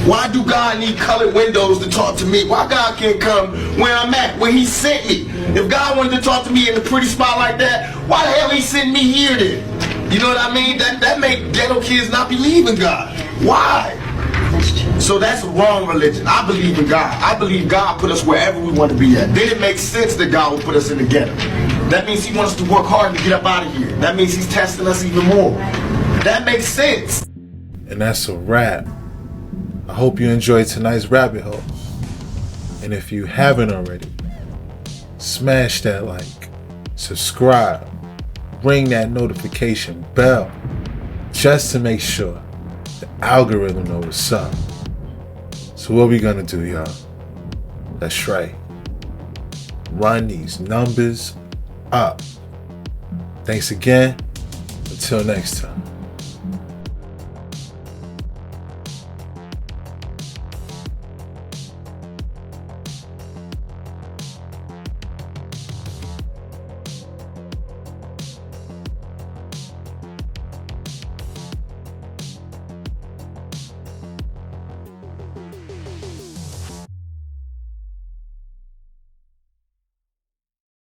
Why do God need colored windows to talk to me? Why God can't come where I'm at, where he sent me? If God wanted to talk to me in a pretty spot like that, why the hell he sent me here then? You know what I mean? That make ghetto kids not believe in God. Why? So that's a wrong religion. I believe in God. I believe God put us wherever we want to be at. Then it makes sense that God will put us in the ghetto. That means he wants us to work hard to get up out of here. That means he's testing us even more. That makes sense. And that's a wrap. I hope you enjoyed tonight's rabbit hole. And if you haven't already, smash that like, subscribe, ring that notification bell, just to make sure the algorithm knows what's up. So what we gonna do, y'all? That's right. Run these numbers up. Thanks again. Until next time.